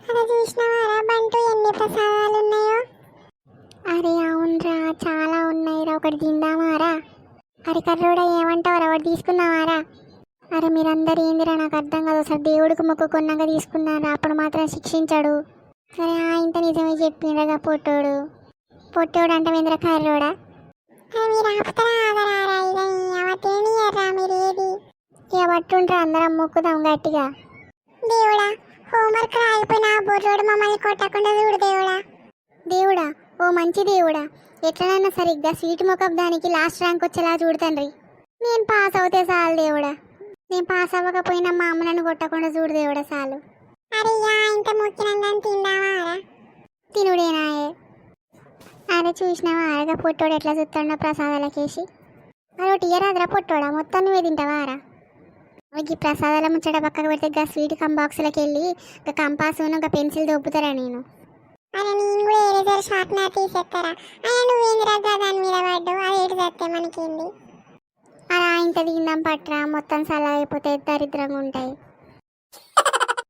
అలా చూసినవారా బంటూ ఎన్ని ప్రసాదాలు ఉన్నాయో. అరే అవునరా, చాలా ఉన్నాయిరా. ఒకటి తిందామారా? అరే కర్రోడా, ఏమంటావరా? ఒకటి తీసుకుందామారా? అరే మీరందరూ ఏందిరా, నాకు అర్థం కాదు. అసలు దేవుడికి మొక్కుకున్నాక తీసుకున్నారా? అప్పుడు మాత్రం శిక్షించాడు. సరే ఇంత నిజమే చెప్పిండగా పొట్టోడు. పొట్టోడు అంటే వేంద్ర కర్రోడా. మీరు ఆపుతారా ఆగరారా? ఇక తేనియర్రా మీరు ఏది ఇక పట్టుంటారా? అందరం మొక్కుదాం గట్టిగా. దేవుడా, హోంవర్క్ రాయిపోయినా బొర్రోడు మమ్మల్ని కొట్టకుండా చూడు దేవుడా. దేవుడా, ఓ మంచి దేవుడా, ఎట్లనైనా సరిగ్గా సీటు మొక్కపు దానికి లాస్ట్ ర్యాంక్ వచ్చేలా చూడుతండ్రి. నేను పాస్ అవుతే చాలు దేవుడా. నేను పాస్ అవ్వకపోయినా మా అమ్మ నన్ను కొట్టకుండా చూడు దేవుడా చాలు. అరే ఇంత మొక్కినందని తిందామారా? తినుడేనాయే. అరే చూసినావా అరగా పొట్టోడు ఎట్లా చూస్తాడో ప్రసాదాలకేసి. అదొకటి ఇయరాదరా పొట్టోడా, మొత్తం నువ్వే తింటావారా? ఈ ప్రసాదాల ముచ్చట పక్కకు పెడితే గా స్వీట్ బాక్సులకి వెళ్ళి ఒక కంపాసును ఒక పెన్సిల్ దొబ్బుతారా నేను. అరే నేను కూడా ఏరేజర్ షార్ప్నర్ తీసేస్తారా? అయ్యా నువ్వేంది రద్దా దాని మీద పడ్డు, అది ఏడు చేస్తే మనకేంది. అలా ఇంత తిందాం పట్రా, మొత్తం సలా అయిపోతే దరిద్రంగా ఉంటాయి.